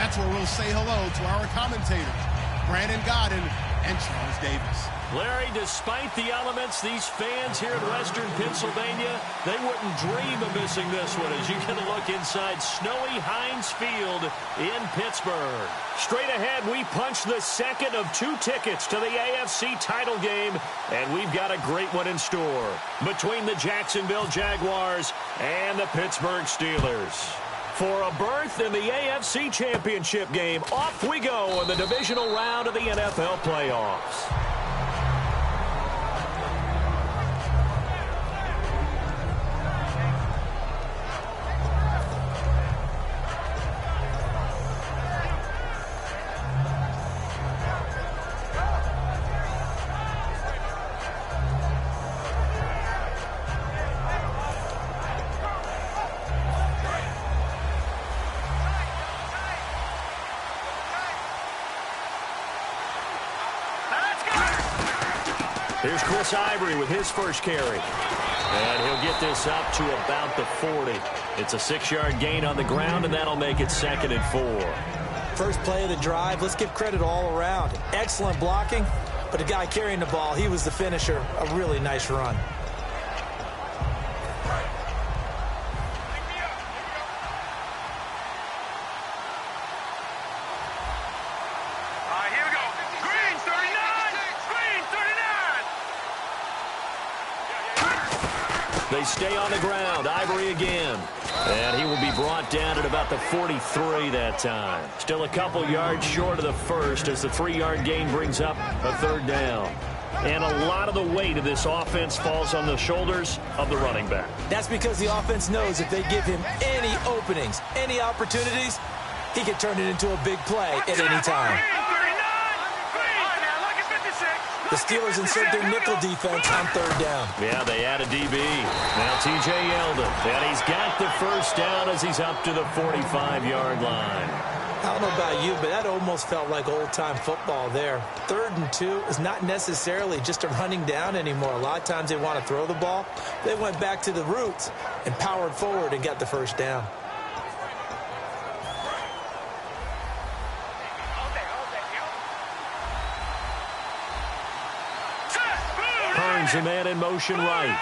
that's where we'll say hello to our commentators, Brandon Godden and Charles Davis. Larry, despite the elements, these fans here in Western Pennsylvania, they wouldn't dream of missing this one as you get a look inside snowy Heinz Field in Pittsburgh. Straight ahead, we punch the second of 2 tickets to the AFC title game, and we've got a great one in store between the Jacksonville Jaguars and the Pittsburgh Steelers. For a berth in the AFC Championship game, off we go in the divisional round of the NFL playoffs. Here's Chris Ivory with his first carry. And he'll get this up to about the 40. It's a 6-yard gain on the ground, and that'll make it 2nd and 4. First play of the drive, let's give credit all around. Excellent blocking, but the guy carrying the ball, he was the finisher. A really nice run. They stay on the ground. Ivory again. And he will be brought down at about the 43 that time. Still a couple yards short of the first as the 3-yard gain brings up a 3rd down. And a lot of the weight of this offense falls on the shoulders of the running back. That's because the offense knows if they give him any openings, any opportunities, he can turn it into a big play at any time. The Steelers insert their nickel defense on 3rd down. Yeah, they add a DB. Now T.J. Yeldon. And he's got the first down as he's up to the 45-yard line. I don't know about you, but that almost felt like old-time football there. 3rd and 2 is not necessarily just a running down anymore. A lot of times they want to throw the ball. They went back to the roots and powered forward and got the first down. Hearns a man in motion right.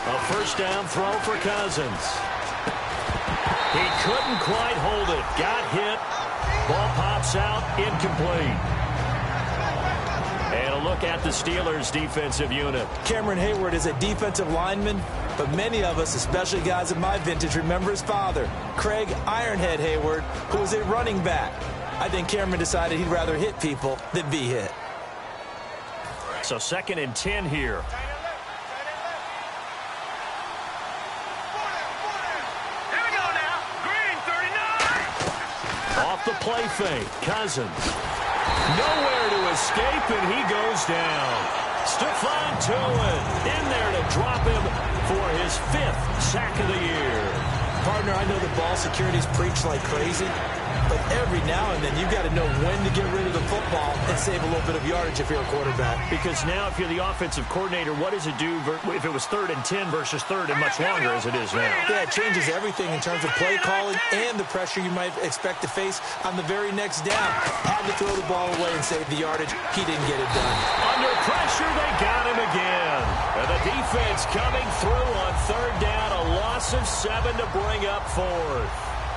A first down throw for Cousins. He couldn't quite hold it. Got hit. Ball pops out. Incomplete. And a look at the Steelers' defensive unit. Cameron Hayward is a defensive lineman, but many of us, especially guys of my vintage, remember his father, Craig Ironhead Hayward, who was a running back. I think Cameron decided he'd rather hit people than be hit. So 2nd and 10 here. Here we go now. Green, 39. Off the play fake. Cousins. Nowhere to escape, and he goes down. Stephon Tuitt in there to drop him for his 5th sack of the year. Partner, I know the ball security's preached like crazy, but every now and then you've got to know when to get rid of the football and save a little bit of yardage if you're a quarterback. Because now if you're the offensive coordinator, what does it do if it was 3rd and 10 versus 3rd and much longer as it is now? Yeah, it changes everything in terms of play calling and the pressure you might expect to face on the very next down. Had to throw the ball away and save the yardage. He didn't get it done. Under pressure, they got him again. And the defense coming through on 3rd down, a loss of 7 to bring up 4th.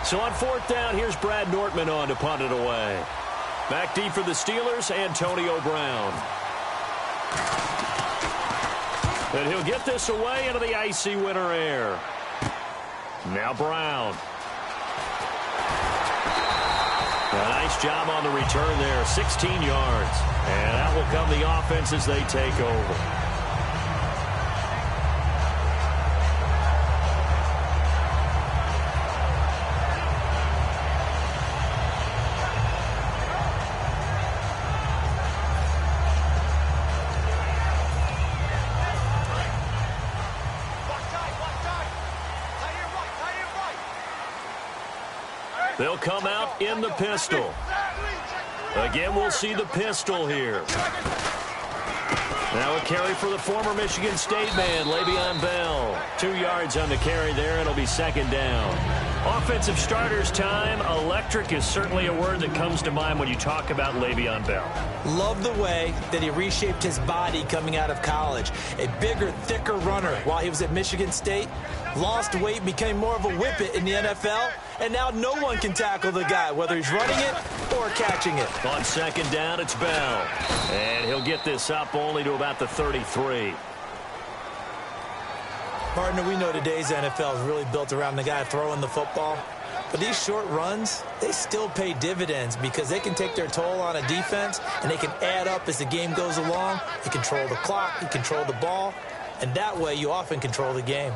So on 4th down, here's Brad Nortman on to punt it away. Back deep for the Steelers, Antonio Brown. And he'll get this away into the icy winter air. Now Brown. A nice job on the return there, 16 yards. And that will come the offense as they take over. They'll come out in the pistol. Again, we'll see the pistol here. Now a carry for the former Michigan State man, Le'Veon Bell. 2 yards on the carry there, and it'll be second down. Offensive starters time. Electric is certainly a word that comes to mind when you talk about Le'Veon Bell. Love the way that he reshaped his body coming out of college. A bigger, thicker runner while he was at Michigan State. Lost weight, became more of a whippet in the NFL, and now no one can tackle the guy, whether he's running it or catching it. On second down, it's Bell. And he'll get this up only to about the 33. Partner, we know today's NFL is really built around the guy throwing the football. But these short runs, they still pay dividends because they can take their toll on a defense, and they can add up as the game goes along. You control the clock, you control the ball, and that way you often control the game.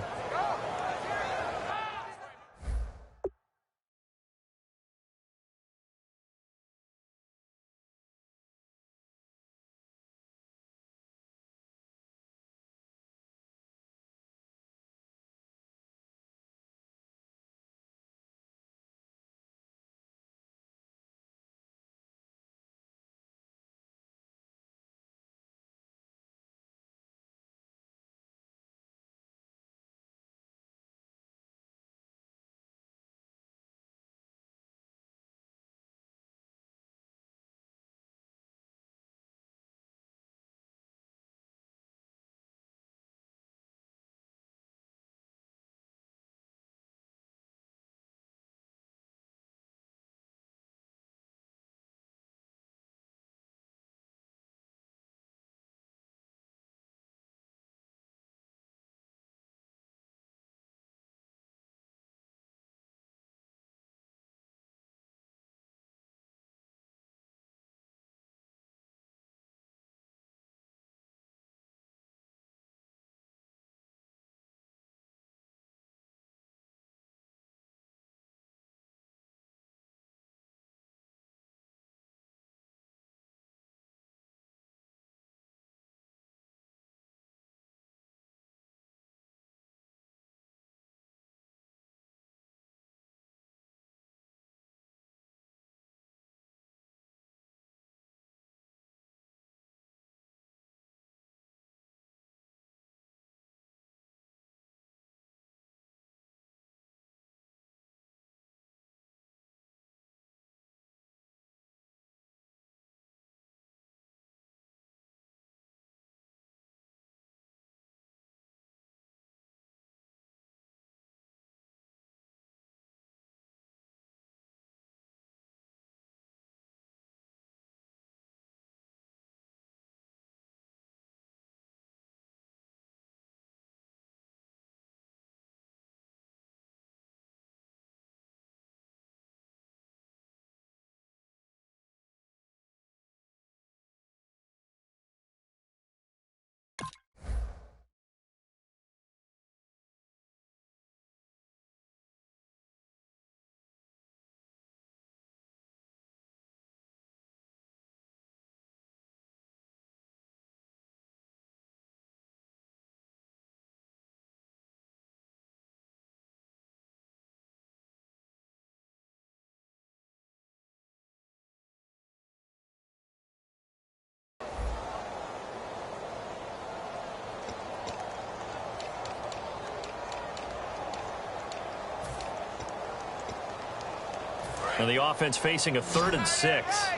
And the offense facing a 3rd and 6.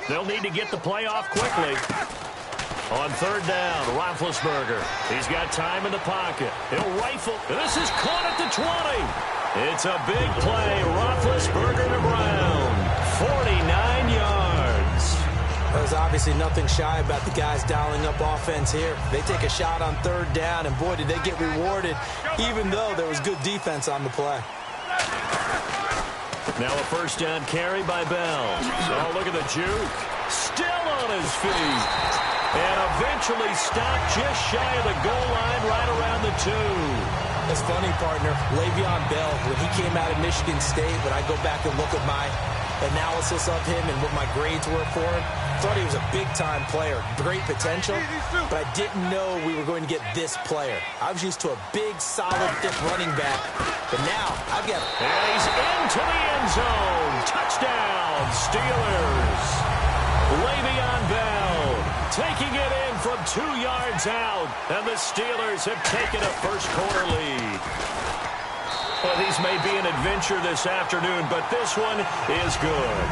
They'll need to get the play off quickly. On 3rd down, Roethlisberger. He's got time in the pocket. He'll rifle. This is caught at the 20. It's a big play. Roethlisberger to Brown. 49 yards. There's obviously nothing shy about the guys dialing up offense here. They take a shot on 3rd down, and boy, did they get rewarded, even though there was good defense on the play. Now a 1st down carry by Bell. Oh, look at the juke. Still on his feet. And eventually stopped just shy of the goal line right around the 2. It's funny, partner. Le'Veon Bell, when he came out of Michigan State, when I go back and look at my analysis of him and what my grades were for him, thought he was a big-time player, great potential, but I didn't know we were going to get this player. I was used to a big, solid, thick running back, but now I've got... And he's into the end zone. Touchdown, Steelers. Le'Veon Bell taking it in from 2 yards out, and the Steelers have taken a first-quarter lead. Well, these may be an adventure this afternoon, but this one is good.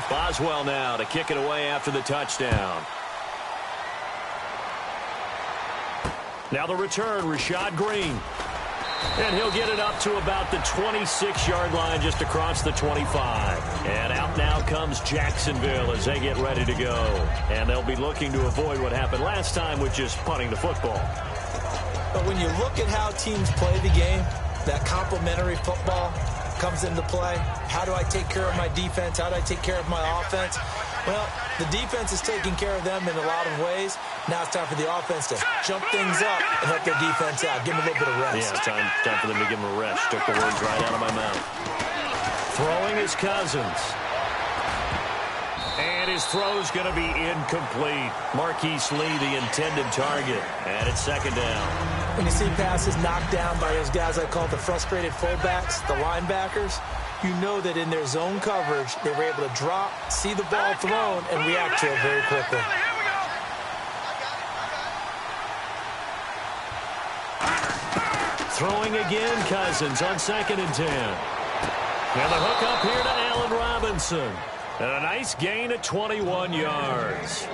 Boswell now to kick it away after the touchdown. Now the return, Rashad Green. And he'll get it up to about the 26-yard line just across the 25. And out now comes Jacksonville as they get ready to go. And they'll be looking to avoid what happened last time with just punting the football. But when you look at how teams play the game, that complementary football comes into play. How do I take care of my defense? How do I take care of my offense? Well, the defense is taking care of them in a lot of ways. Now it's time for the offense to jump things up and help their defense out. Give them a little bit of rest. Yeah, time for them to give them a rest. Took the words right out of my mouth. Throwing is Cousins. And his throw's going to be incomplete. Marquise Lee, the intended target. And it's second down. When you see passes knocked down by those guys I call the frustrated fullbacks, the linebackers, you know that in their zone coverage, they were able to drop, see the ball thrown, and react to it very quickly. Throwing again, Cousins on 2nd and 10. And the hook up here to Allen Robinson. And a nice gain of 21 yards.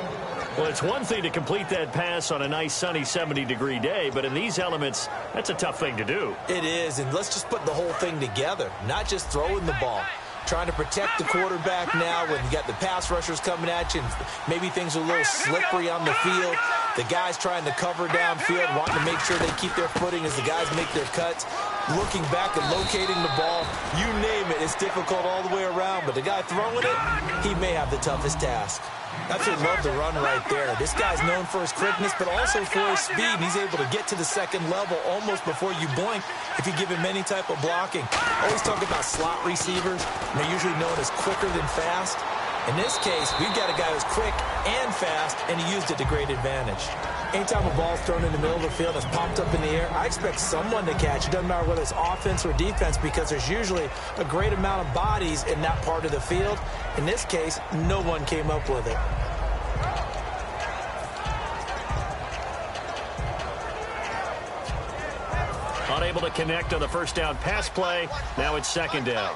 Well, it's one thing to complete that pass on a nice sunny 70-degree day, but in these elements, that's a tough thing to do. It is, and let's just put the whole thing together, not just throwing the ball. Trying to protect the quarterback now when you got the pass rushers coming at you, and maybe things are a little slippery on the field. The guys trying to cover downfield, wanting to make sure they keep their footing as the guys make their cuts. Looking back and locating the ball, you name it, it's difficult all the way around, but the guy throwing it, he may have the toughest task. Absolutely love the run right there. This guy's known for his quickness, but also for his speed. And he's able to get to the second level almost before you blink if you give him any type of blocking. Always talk about slot receivers. And they're usually known as quicker than fast. In this case, we've got a guy who's quick and fast, and he used it to great advantage. Anytime a ball's thrown in the middle of the field, it's popped up in the air, I expect someone to catch. It doesn't matter whether it's offense or defense because there's usually a great amount of bodies in that part of the field. In this case, no one came up with it. Unable to connect on the first down pass play. Now it's second down.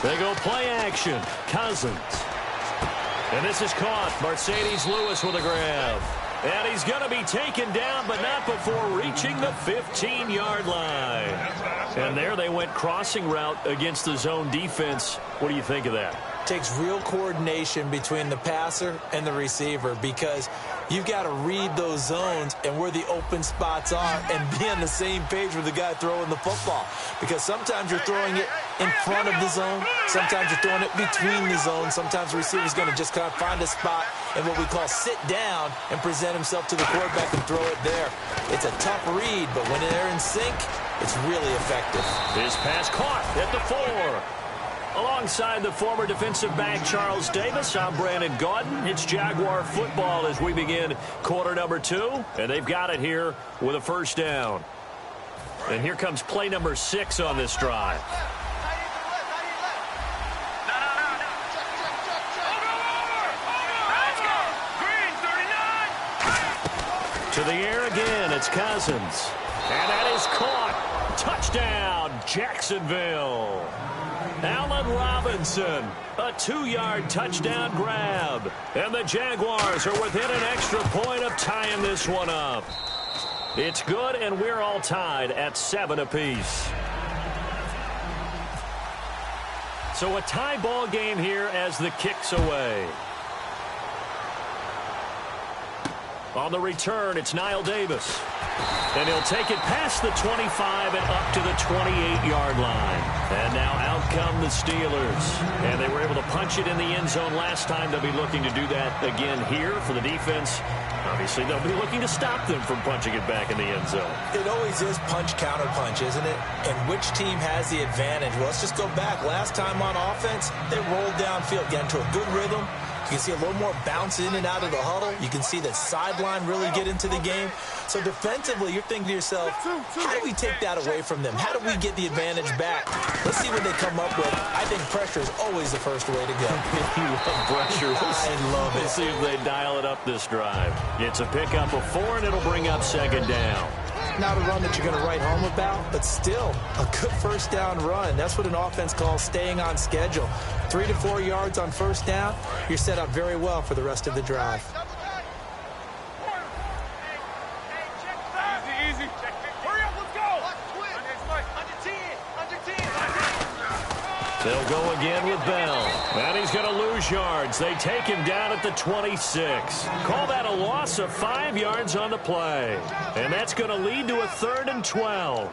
They go play action. Cousins. And this is caught. Mercedes Lewis with a grab. And he's going to be taken down, but not before reaching the 15-yard line. And there they went crossing route against the zone defense. What do you think of that? Takes real coordination between the passer and the receiver because you've got to read those zones and where the open spots are and be on the same page with the guy throwing the football. Because sometimes you're throwing it in front of the zone. Sometimes you're throwing it between the zones. Sometimes the receiver's going to just kind of find a spot and what we call sit down and present himself to the quarterback and throw it there. It's a tough read, but when they're in sync, it's really effective. His pass caught at the 4. Alongside the former defensive back Charles Davis, I'm Brandon Gaudin. It's Jaguar football as we begin quarter number 2. And they've got it here with a first down. And here comes play number 6 on this drive. To the air again, it's Cousins. And that is caught. Touchdown, Jacksonville. Allen Robinson, a 2-yard touchdown grab. And the Jaguars are within an extra point of tying this one up. It's good, and we're all tied at 7 apiece. So a tie ball game here as the kick's away. On the return, it's Niall Davis. And he'll take it past the 25 and up to the 28-yard line. And now out come the Steelers. And they were able to punch it in the end zone last time. They'll be looking to do that again here for the defense. Obviously, they'll be looking to stop them from punching it back in the end zone. It always is punch-counter-punch, isn't it? And which team has the advantage? Well, let's just go back. Last time on offense, they rolled downfield, got into a good rhythm. You can see a little more bounce in and out of the huddle. You can see the sideline really get into the game. So defensively, you're thinking to yourself, how do we take that away from them? How do we get the advantage back? Let's see what they come up with. I think pressure is always the first way to go. You love pressure. I love it. Let's see if they dial it up this drive. It's a pickup of 4, and it'll bring up second down. Not a run that you're going to write home about, but still a good first down run. That's what an offense calls staying on schedule. 3 to 4 yards on first down, you're set up very well for the rest of the drive. Easy. Hurry up, let's go. Under 10. They'll go again with Bell. And he's going to lose yards. They take him down at the 26. Call that a loss of 5 yards on the play. And that's going to lead to a 3rd and 12.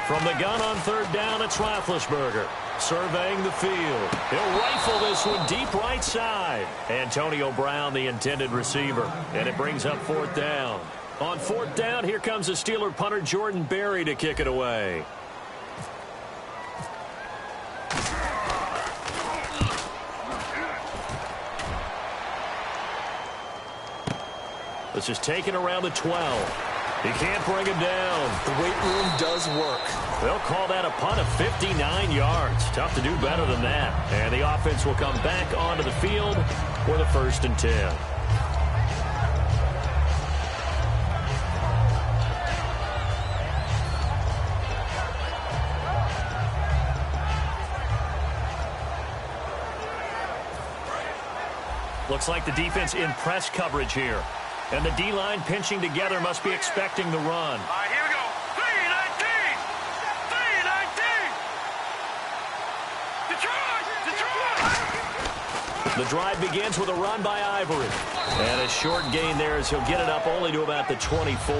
From the gun on 3rd down, it's Roethlisberger. Surveying the field. He'll rifle this one deep right side. Antonio Brown, the intended receiver. And it brings up 4th down. On 4th down, here comes the Steeler punter Jordan Berry to kick it away. This is taken around the 12. He can't bring him down. The weight room does work. They'll call that a punt of 59 yards. Tough to do better than that. And the offense will come back onto the field for the 1st and 10. Looks like the defense in press coverage here. And the D-line pinching together must be expecting the run. All right, here we go. 3-19. Detroit. The drive begins with a run by Ivory. And a short gain there as he'll get it up only to about the 24.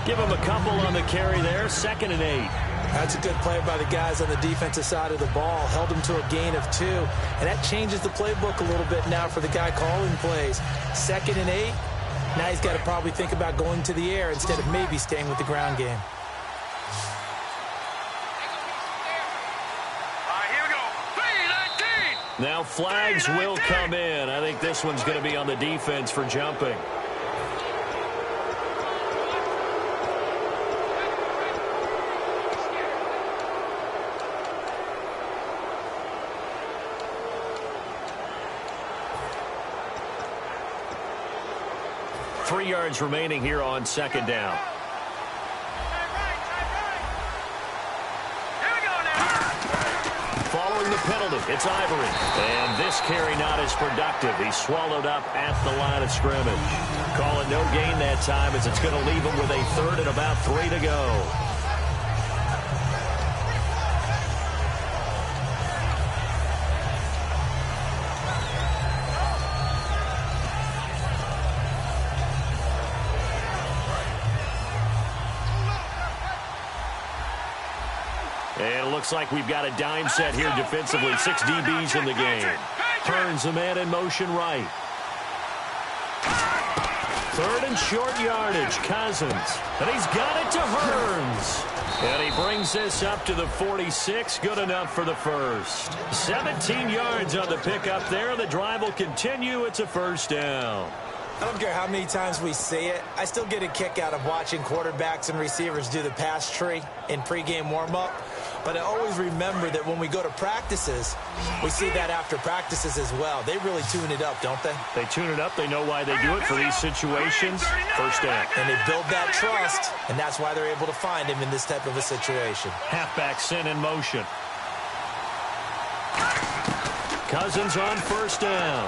Give him a couple on the carry there. 2nd and 8. That's a good play by the guys on the defensive side of the ball. Held him to a gain of 2. And that changes the playbook a little bit now for the guy calling plays. 2nd and 8. Now he's got to probably think about going to the air instead of maybe staying with the ground game. All right, here we go. 3-19. Now flags will come in. I think this one's going to be on the defense for jumping. Three yards remaining here on 2nd down. Here we go now. Following the penalty, it's Ivory. And this carry not as productive. He's swallowed up at the line of scrimmage. Call it no gain that time as it's going to leave him with a 3rd and about 3 to go. And it looks like we've got a dime set here defensively. 6 DBs in the game. Turns the man in motion right. 3rd and short yardage. Cousins. And he's got it to Hearns. And he brings this up to the 46. Good enough for the 1st. 17 yards on the pickup there. The drive will continue. It's a 1st down. I don't care how many times we say it. I still get a kick out of watching quarterbacks and receivers do the pass tree in pregame warm-up. But I always remember that when we go to practices, we see that after practices as well. They really tune it up, don't they? They tune it up. They know why they do it for these situations. First down. And they build that trust, and that's why they're able to find him in this type of a situation. Halfback sent in motion. Cousins on first down.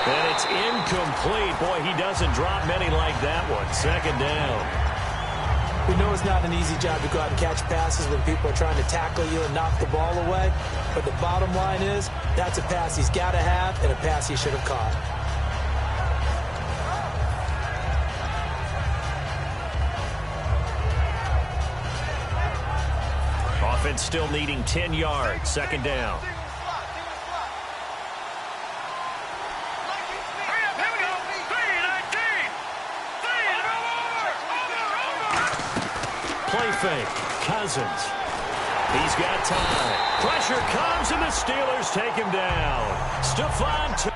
And it's incomplete. Boy, he doesn't drop many like that one. Second down. We know it's not an easy job to go out and catch passes when people are trying to tackle you and knock the ball away. But the bottom line is, that's a pass he's got to have and a pass he should have caught. Offense still needing 10 yards. Second down. Play fake. Cousins. He's got time. Pressure comes, and the Steelers take him down. Stephon.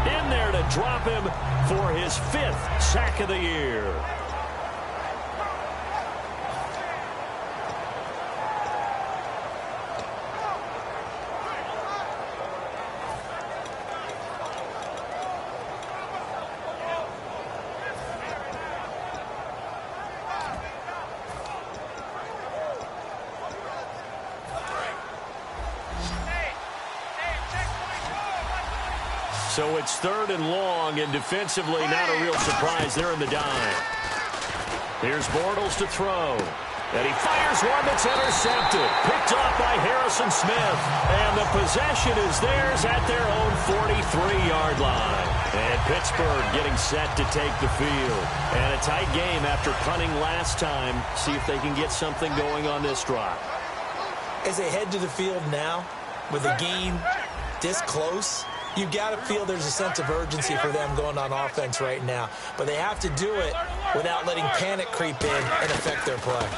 In there to drop him for his 5th sack of the year. So it's 3rd and long, and defensively not a real surprise. They're in the dime. Here's Bortles to throw. And he fires one that's intercepted. Picked off by Harrison Smith. And the possession is theirs at their own 43-yard line. And Pittsburgh getting set to take the field. And a tight game after punting last time. See if they can get something going on this drive. As they head to the field now, with a game this close, you've got to feel there's a sense of urgency for them going on offense right now. But they have to do it without letting panic creep in and affect their play.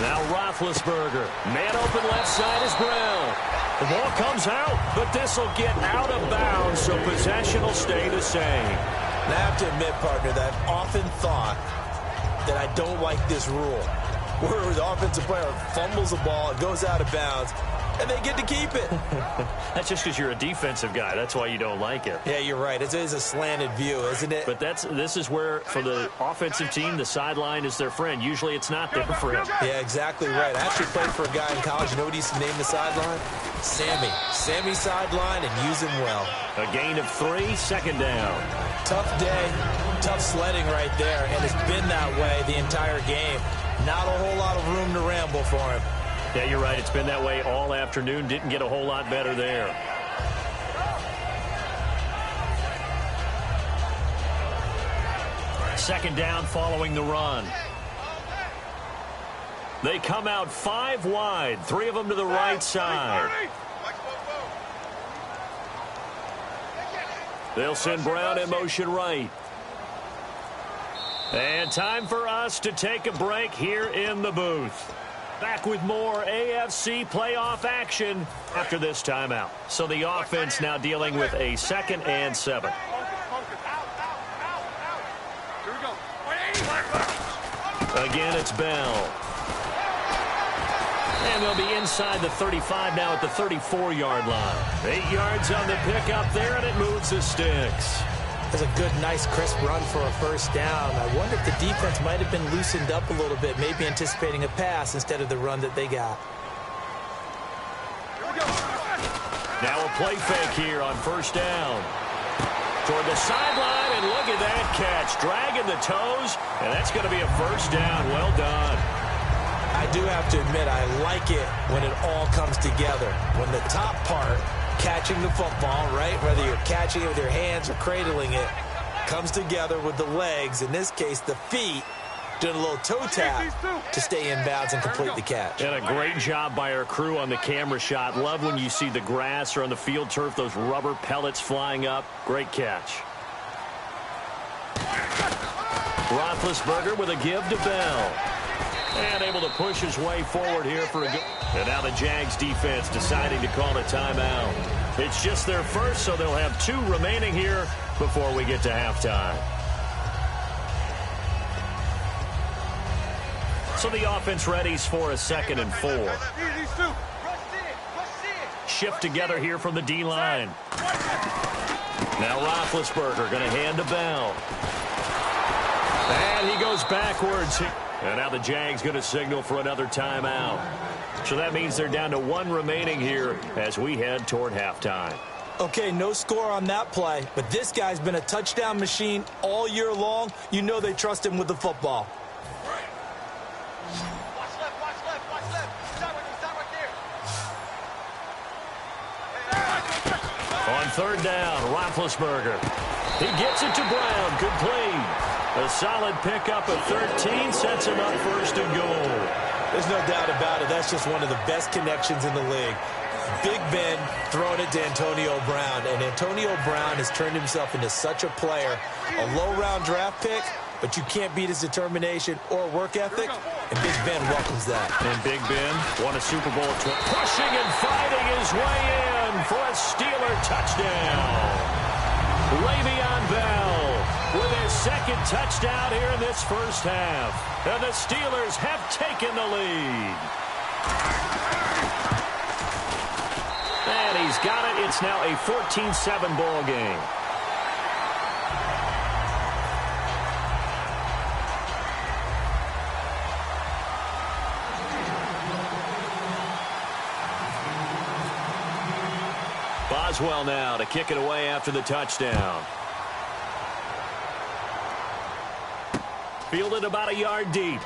Now Roethlisberger. Man open left side is Brown. The ball comes out, but this will get out of bounds, so possession will stay the same. And I have to admit, partner, that I've often thought that I don't like this rule, where the offensive player fumbles the ball, it goes out of bounds, and they get to keep it. That's just because you're a defensive guy. That's why you don't like it. Yeah, you're right. It is a slanted view, isn't it? But this is where, for the offensive team, the sideline is their friend. Usually it's not there for him. Yeah, exactly right. I actually played for a guy in college. You know what he used to name the sideline? Sammy. Sammy sideline, and use him well. A gain of 3, second down. Tough day, tough sledding right there, and it's been that way the entire game. Not a whole lot of room to ramble for him. Yeah, you're right. It's been that way all afternoon. Didn't get a whole lot better there. Second down following the run. They come out 5 wide. 3 of them to the right side. They'll send Brown in motion right. And time for us to take a break here in the booth. Back with more AFC playoff action after this timeout. So the offense now dealing with a 2nd and 7. Again, it's Bell. And they'll be inside the 35 now at the 34-yard line. 8 yards on the pickup there, and it moves the sticks. That's a good, nice, crisp run for a first down. I wonder if the defense might have been loosened up a little bit, maybe anticipating a pass instead of the run that they got. Now a play fake here on first down. Toward the sideline, and look at that catch. Dragging the toes, and that's going to be a first down. Well done. I do have to admit, I like it when it all comes together. When the top part, catching the football, right, whether you're catching it with your hands or cradling it, comes together with the legs, in this case the feet, doing a little toe tap to stay in bounds and complete the catch. And a great job by our crew on the camera shot. Love when you see the grass or on the field turf, those rubber pellets flying up. Great catch. Roethlisberger with a give to Bell. And able to push his way forward here for a good. And now the Jags defense deciding to call a timeout. It's just their first, so they'll have 2 remaining here before we get to halftime. So the offense readies for a 2nd and 4. Shift together here from the D-line. Now Roethlisberger going to hand to Bell. And he goes backwards. And now the Jags going to signal for another timeout. So that means they're down to 1 remaining here as we head toward halftime. Okay, no score on that play, but this guy's been a touchdown machine all year long. You know they trust him with the football. Watch left, watch left, watch left. Stop right there. On 3rd down, Roethlisberger. He gets it to Brown. Complete. A solid pickup of 13 sets him up 1st and goal. There's no doubt about it. That's just one of the best connections in the league. Big Ben throwing it to Antonio Brown. And Antonio Brown has turned himself into such a player. A low-round draft pick, but you can't beat his determination or work ethic. And Big Ben welcomes that. And Big Ben won a Super Bowl pushing and fighting his way in for a Steeler touchdown. Le'Veon Bell with his 2nd touchdown here in this first half. And the Steelers have taken the lead. And he's got it. It's now a 14-7 ball game. Boswell now to kick it away after the touchdown. Fielded about a yard deep.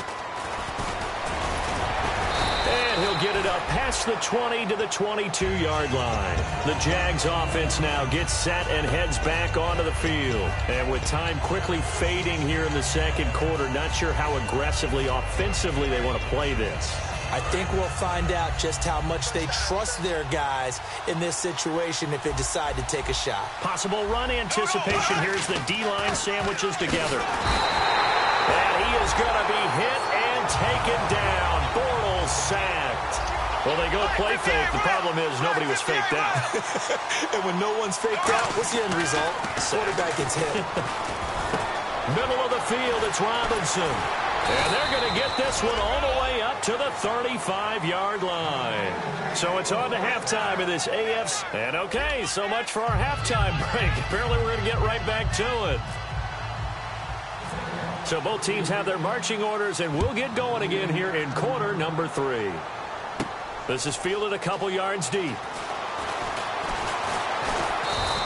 And he'll get it up past the 20 to the 22-yard line. The Jags offense now gets set and heads back onto the field. And with time quickly fading here in the 2nd quarter, not sure how aggressively, offensively they want to play this. I think we'll find out just how much they trust their guys in this situation if they decide to take a shot. Possible run anticipation. Here's the D-line sandwiches together. And he is going to be hit and taken down. Bortles sacked. Well, they go play fake. The problem is nobody was faked out. And when no one's faked out, what's the end result? Quarterback gets hit. Middle of the field, it's Robinson. And they're going to get this one all the way up to the 35-yard line. So it's on to halftime in this AFC. And okay, so much for our halftime break. Apparently we're going to get right back to it. So both teams have their marching orders, and we'll get going again here in quarter number 3. This is fielded a couple yards deep.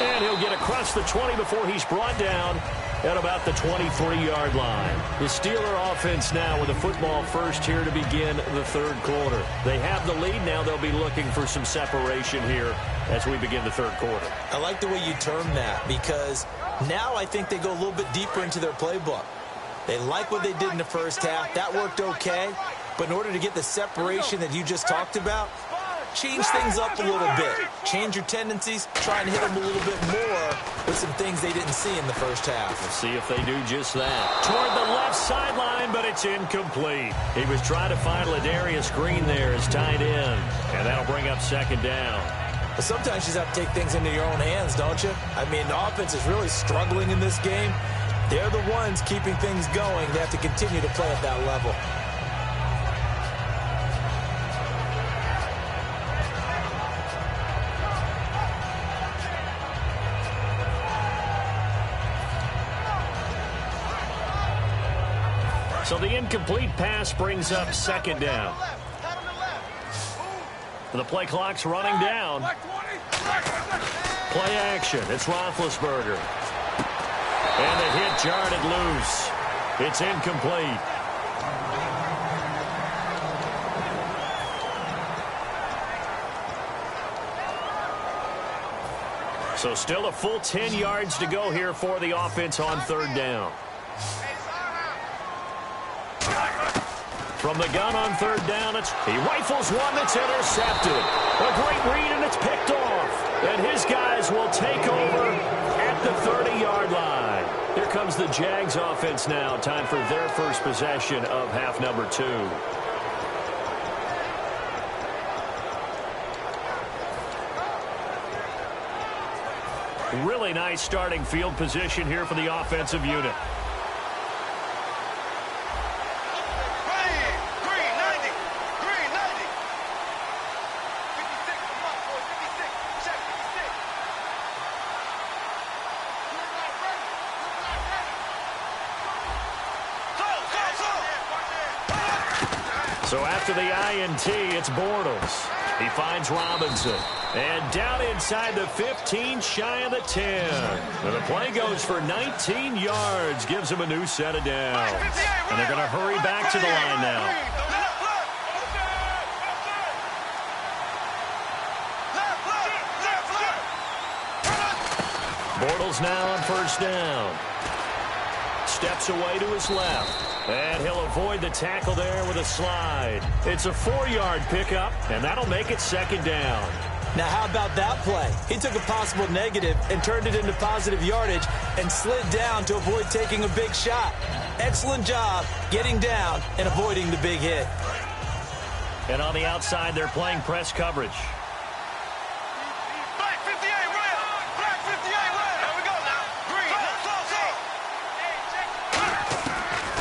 And he'll get across the 20 before he's brought down at about the 23-yard line. The Steeler offense now with the football first here to begin the 3rd quarter. They have the lead. Now they'll be looking for some separation here as we begin the 3rd quarter. I like the way you term that because now I think they go a little bit deeper into their playbook. They like what they did in the first half. That worked okay. But in order to get the separation that you just talked about, change things up a little bit. Change your tendencies. Try and hit them a little bit more with some things they didn't see in the first half. We'll see if they do just that. Toward the left sideline, but it's incomplete. He was trying to find Ladarius Green there as tight end. And that'll bring up 2nd down. But sometimes you just have to take things into your own hands, don't you? I mean, the offense is really struggling in this game. They're the ones keeping things going. They have to continue to play at that level. So the incomplete pass brings up 2nd down. The play clock's running down. Play action. It's Roethlisberger. And the hit jarred it loose. It's incomplete. So still a full 10 yards to go here for the offense on 3rd down. From the gun on 3rd down, he rifles one that's intercepted. A great read, and it's picked off. And his guys will take over at the 30-yard line. Here comes the Jags offense now. Time for their first possession of half number 2. Really nice starting field position here for the offensive unit. So after the INT, it's Bortles. He finds Robinson. And down inside the 15, shy of the 10. And the play goes for 19 yards. Gives him a new set of downs. And they're going to hurry back to the line now. Bortles now on first down. Steps away to his left. And he'll avoid the tackle there with a slide. It's a 4-yard pickup, and that'll make it second down. Now, how about that play? He took a possible negative and turned it into positive yardage and slid down to avoid taking a big shot. Excellent job getting down and avoiding the big hit. And on the outside, they're playing press coverage.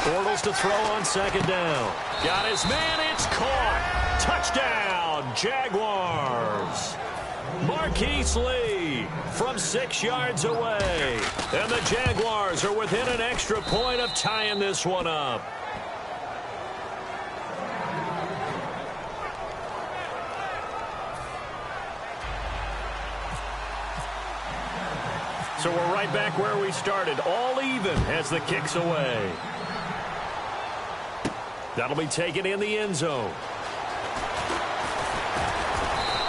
Bortles to throw on second down. Got his man, it's caught. Touchdown, Jaguars. Marquise Lee from 6 yards away. And the Jaguars are within an extra point of tying this one up. So we're right back where we started, all even as the kick's away. That'll be taken in the end zone.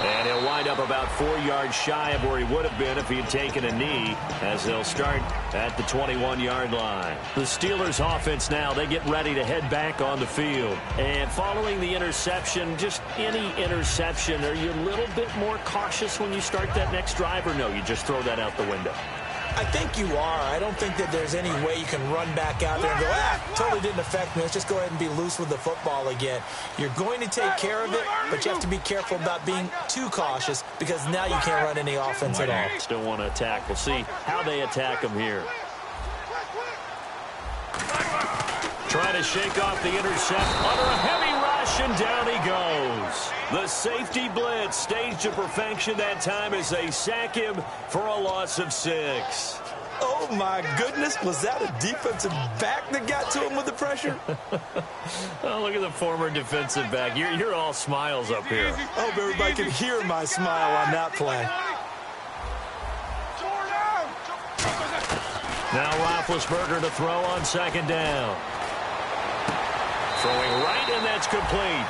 And he'll wind up about 4 yards shy of where he would have been if he had taken a knee, as they'll start at the 21-yard line. The Steelers offense now, they get ready to head back on the field. And following the interception, just any interception, are you a little bit more cautious when you start that next drive, or no, you just throw that out the window? I think you are. I don't think that there's any way you can run back out there and go, totally didn't affect me. Let's just go ahead and be loose with the football again. You're going to take care of it, but you have to be careful about being too cautious because now you can't run any offense at all. Still want to attack. We'll see how they attack him here. Trying to shake off the intercept under a heavy rush, and down he goes. The safety blitz staged to perfection that time as they sack him for a loss of 6. Oh, my goodness. Was that a defensive back that got to him with the pressure? Oh, look at the former defensive back. You're all smiles up here. I hope everybody can hear my smile on that play. Now Roethlisberger to throw on second down. Throwing right, and that's complete.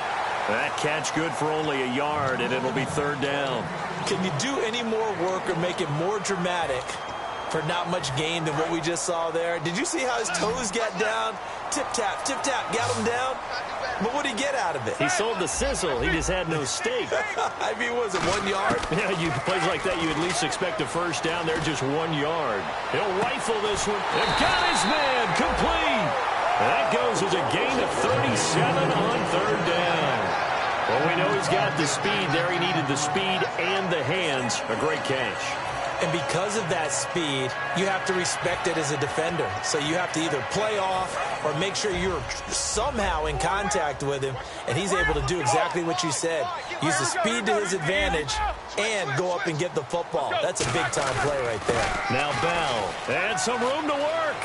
That catch good for only a yard, and it'll be third down. Can you do any more work or make it more dramatic for not much gain than what we just saw there? Did you see how his toes got down? Tip-tap, got him down. But what did he get out of it? He sold the sizzle. He just had no steak. I mean, was it 1 yard? Yeah, you plays like that, you at least expect a first down. They're just 1 yard. He'll rifle this one. And got his man complete. That goes as a gain of 37 on third down. Well, we know he's got the speed there. He needed the speed and the hands. A great catch. And because of that speed, you have to respect it as a defender. So you have to either play off or make sure you're somehow in contact with him, and he's able to do exactly what you said. Use the speed to his advantage and go up and get the football. That's a big-time play right there. Now Bell, and some room to work.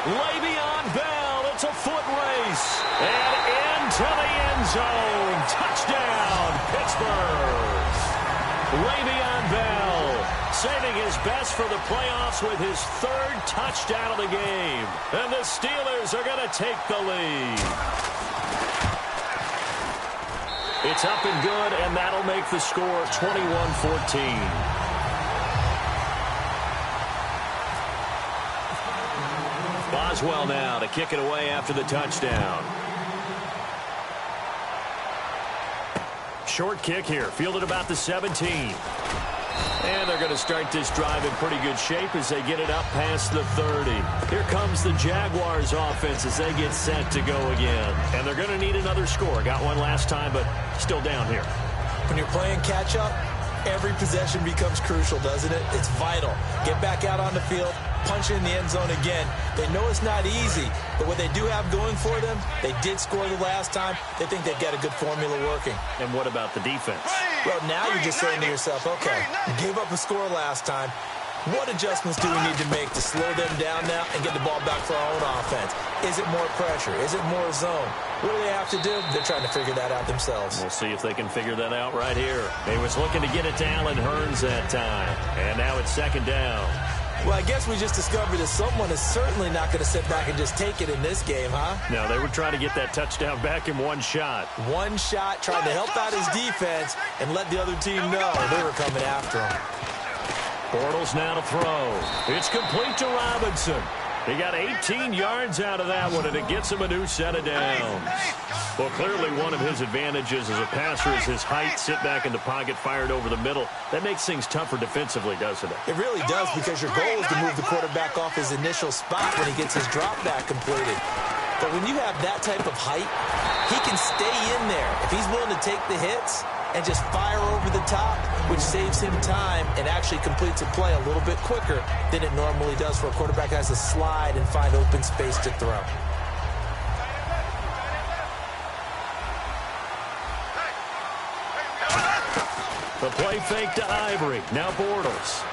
Le'Veon Bell, it's a foot race. And into the end zone. Touchdown, Pittsburgh. Le'Veon Bell saving his best for the playoffs with his third touchdown of the game. And the Steelers are going to take the lead. It's up and good, and that'll make the score 21-14. Boswell now to kick it away after the touchdown. Short kick here, fielded about the 17. And they're going to start this drive in pretty good shape as they get it up past the 30. Here comes the Jaguars offense as they get set to go again. And they're going to need another score. Got one last time, but still down here. When you're playing catch-up, every possession becomes crucial, doesn't it? It's vital. Get back out on the field, punch in the end zone again. They know it's not easy, but what they do have going for them, they did score the last time. They think they've got a good formula working. And what about the defense? Well, now you're just saying to yourself, okay, you gave up a score last time. What adjustments do we need to make to slow them down now and get the ball back for our own offense? Is it more pressure? Is it more zone? What do they have to do? They're trying to figure that out themselves. We'll see if they can figure that out right here. He was looking to get it to Allen Hurns that time. And now it's second down. Well, I guess we just discovered that someone is certainly not going to sit back and just take it in this game, huh? No, they were trying to get that touchdown back in one shot. One shot, trying to help out his defense and let the other team know they were coming after him. Bortles now to throw. It's complete to Robinson. He got 18 yards out of that one, and it gets him a new set of downs. Well, clearly one of his advantages as a passer is his height. Sit back in the pocket, fired over the middle. That makes things tougher defensively, doesn't it? It really does, because your goal is to move the quarterback off his initial spot when he gets his drop back completed. But when you have that type of height, he can stay in there. If he's willing to take the hits and just fire over the top, which saves him time and actually completes a play a little bit quicker than it normally does for a quarterback who has to slide and find open space to throw. The play fake to Ivory. Now Bortles.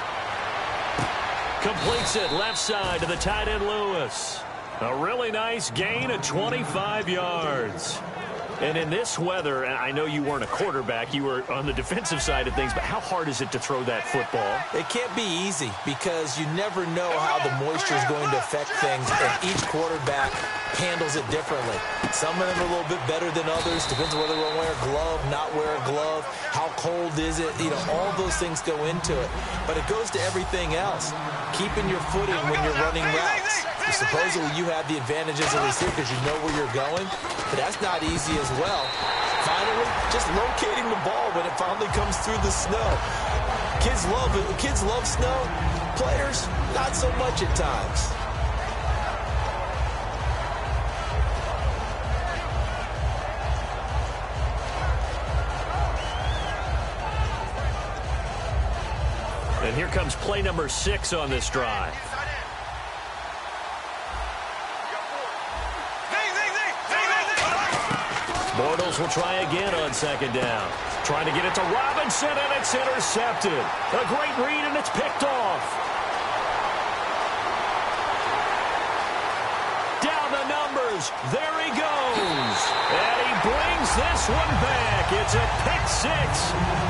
Completes it left side to the tight end Lewis. A really nice gain of 25 yards. And in this weather, I know you weren't a quarterback, you were on the defensive side of things, but how hard is it to throw that football? It can't be easy because you never know how the moisture is going to affect things, and each quarterback handles it differently. Some of them are a little bit better than others. Depends on whether they're going to wear a glove, not wear a glove, how cold is it, all those things go into it. But it goes to everything else. Keeping your footing when you're running routes. Supposedly you have the advantage as a receiver because you know where you're going, but that's not easy as well. Finally, just locating the ball when it finally comes through the snow. Kids love it. Kids love snow. Players, not so much at times. And here comes play number 6 on this drive. Bortles will try again on second down. Trying to get it to Robinson, and it's intercepted. A great read, and it's picked off. Down the numbers. There he goes. And he brings this one back. It's a pick 6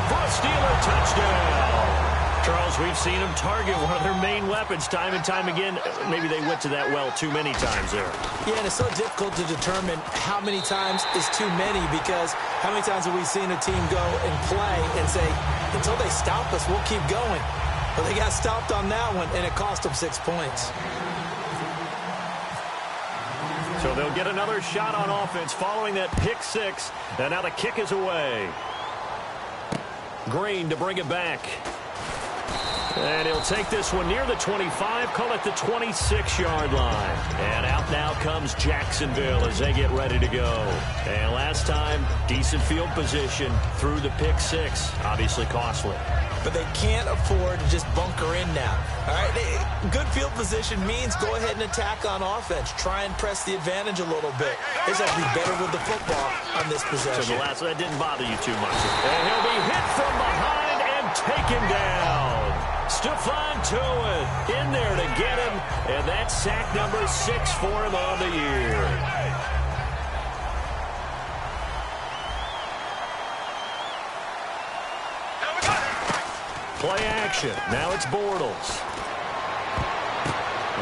for a Steeler touchdown. Charles, we've seen them target one of their main weapons time and time again. Maybe they went to that well too many times there. Yeah, and it's so difficult to determine how many times is too many, because how many times have we seen a team go and play and say, until they stop us, we'll keep going. Well, they got stopped on that one, and it cost them 6 points. So they'll get another shot on offense following that pick 6. And now the kick is away. Green to bring it back. And he'll take this one near the 25, call it the 26-yard line. And out now comes Jacksonville as they get ready to go. And last time, decent field position through the pick 6. Obviously costly. But they can't afford to just bunker in now. All right, good field position means go ahead and attack on offense. Try and press the advantage a little bit. They just have to be better with the football on this possession. So the last one, that didn't bother you too much. And he'll be hit from behind and taken down. Stephon Tuitt in there to get him, and that's sack number 6 for him on the year. Play action. Now it's Bortles.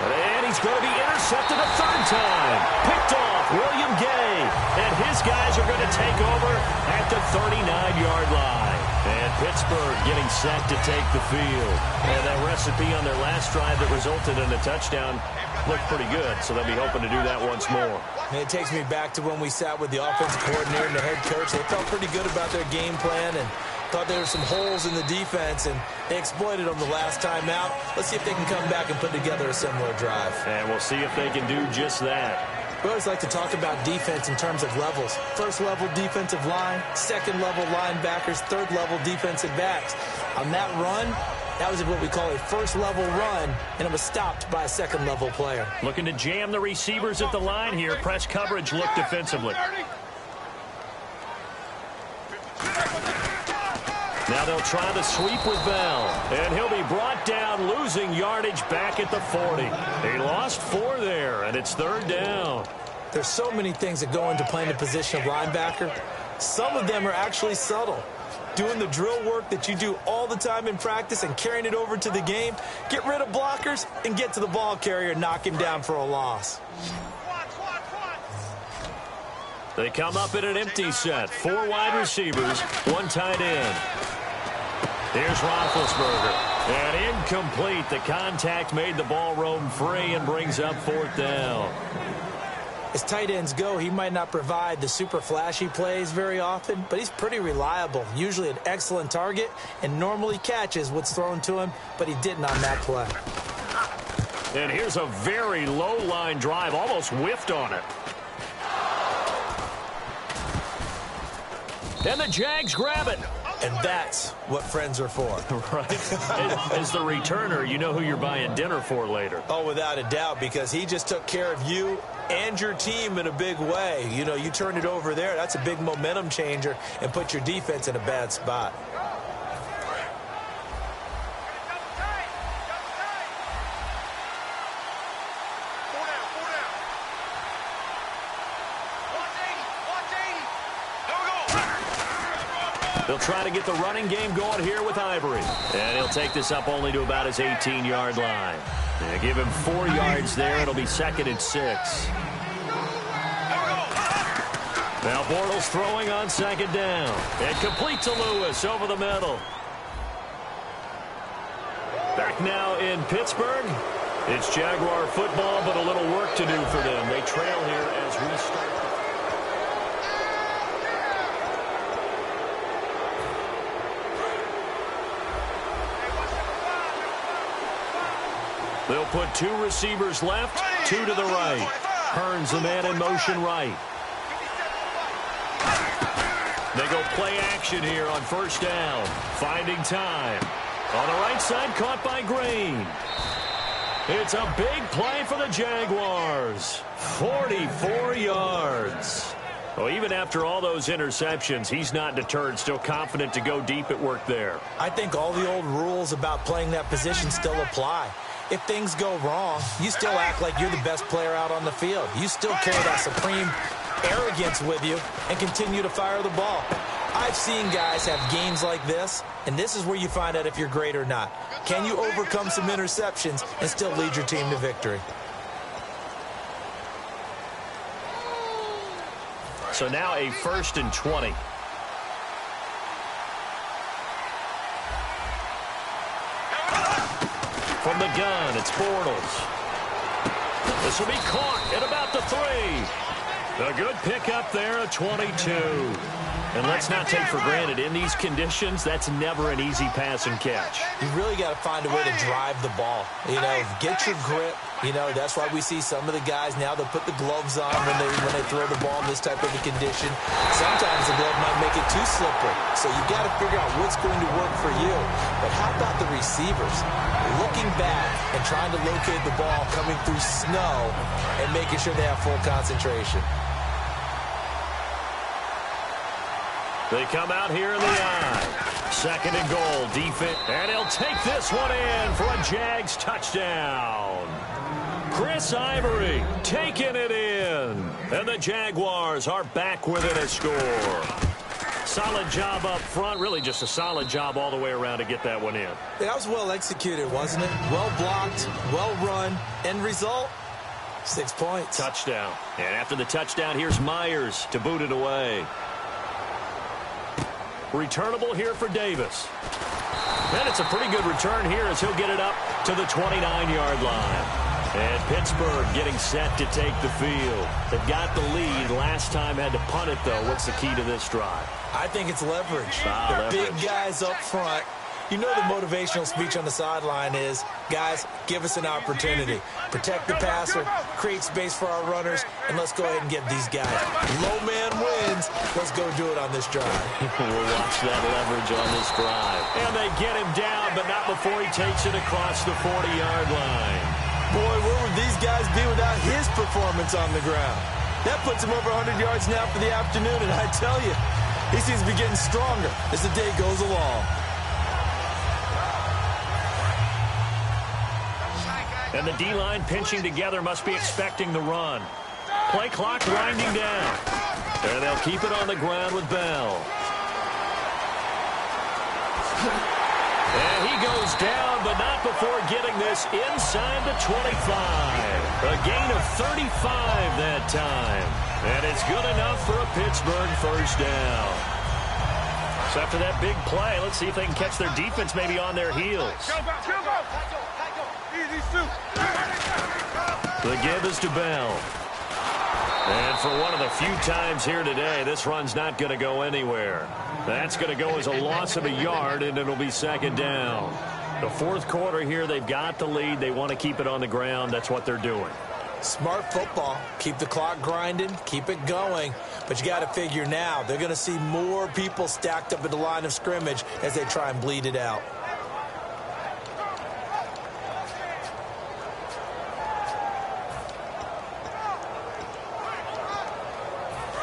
And he's going to be intercepted a third time. Picked off William Gay. And his guys are going to take over at the 39-yard line. And Pittsburgh getting set to take the field. And that recipe on their last drive that resulted in a touchdown looked pretty good, so they'll be hoping to do that once more. And it takes me back to when we sat with the offensive coordinator and the head coach. They felt pretty good about their game plan, and Thought there were some holes in the defense, and they exploited them the last time out. Let's see if they can come back and put together a similar drive. And we'll see if they can do just that. We always like to talk about defense in terms of levels. First level defensive line, second level linebackers, third level defensive backs. On that run, that was what we call a first level run, and it was stopped by a second level player. Looking to jam the receivers at the line here. Press coverage look defensively. Now they'll try the sweep with Bell. And he'll be brought down, losing yardage back at the 40. He lost 4 there, and it's 3rd down. There's so many things that go into playing the position of linebacker. Some of them are actually subtle. Doing the drill work that you do all the time in practice and carrying it over to the game. Get rid of blockers and get to the ball carrier and knock him down for a loss. They come up in an empty set. 4 wide receivers, 1 tight end. Here's Roethlisberger. And incomplete. The contact made the ball roam free and brings up 4th down. As tight ends go, he might not provide the super flashy plays very often, but he's pretty reliable. Usually an excellent target and normally catches what's thrown to him, but he didn't on that play. And here's a very low line drive, almost whiffed on it. And the Jags grab it. And that's what friends are for. Right. As the returner, you know who you're buying dinner for later. Oh, without a doubt, because he just took care of you and your team in a big way. You know, you turn it over there, that's a big momentum changer and put your defense in a bad spot. They'll try to get the running game going here with Ivory. And he'll take this up only to about his 18-yard line. And give him 4 yards there. It'll be 2nd and 6. Now Bortles throwing on 2nd down. And complete to Lewis over the middle. Back now in Pittsburgh. It's Jaguar football, but a little work to do for them. They trail here as we start. They'll put 2 receivers left, 2 to the right. Hearns the man in motion right. They go play action here on 1st down. Finding time. On the right side, caught by Green. It's a big play for the Jaguars. 44 yards. Well, even after all those interceptions, he's not deterred, still confident to go deep at work there. I think all the old rules about playing that position still apply. If things go wrong, you still act like you're the best player out on the field. You still carry that supreme arrogance with you and continue to fire the ball. I've seen guys have games like this, and this is where you find out if you're great or not. Can you overcome some interceptions and still lead your team to victory? So now a 1st and 20. From the gun, it's Bortles. This will be caught at about the 3. A good pickup there, a 22. And let's not take for granted, in these conditions, that's never an easy pass and catch. You really got to find a way to drive the ball. You know, get your grip. You know, that's why we see some of the guys now, they'll put the gloves on when they throw the ball in this type of a condition. Sometimes the glove might make it too slippery. So you got to figure out what's going to work for you. But how about the receivers? Looking back and trying to locate the ball coming through snow and making sure they have full concentration. They come out here in the I. 2nd and goal, defense. And he'll take this one in for a Jags touchdown. Chris Ivory taking it in. And the Jaguars are back within a score. Solid job up front. Really just a solid job all the way around to get that one in. That was well executed, wasn't it? Well blocked, well run. End result, 6 points. Touchdown. And after the touchdown, here's Myers to boot it away. Returnable here for Davis. And it's a pretty good return here as he'll get it up to the 29-yard line. And Pittsburgh getting set to take the field. They've got the lead. Last time had to punt it, though. What's the key to this drive? I think it's leverage. Leverage. Big guys up front. You know the motivational speech on the sideline is, guys, give us an opportunity. Protect the passer, create space for our runners, and let's go ahead and get these guys. Low man wins. Let's go do it on this drive. We'll watch that leverage on this drive. And they get him down, but not before he takes it across the 40-yard line. Boy, where would these guys be without his performance on the ground? That puts him over 100 yards now for the afternoon, and I tell you, he seems to be getting stronger as the day goes along. And the D-line pinching together must be expecting the run. Play clock winding down. And they'll keep it on the ground with Bell. And he goes down, but not before getting this inside the 25. A gain of 35 that time. And it's good enough for a Pittsburgh first down. So after that big play, let's see if they can catch their defense maybe on their heels. The give is to Bell. And for one of the few times here today, this run's not going to go anywhere. That's going to go as a loss of a yard, and it'll be second down. The fourth quarter here, they've got the lead. They want to keep it on the ground. That's what they're doing. Smart football. Keep the clock grinding. Keep it going. But you got to figure now, they're going to see more people stacked up at the line of scrimmage as they try and bleed it out.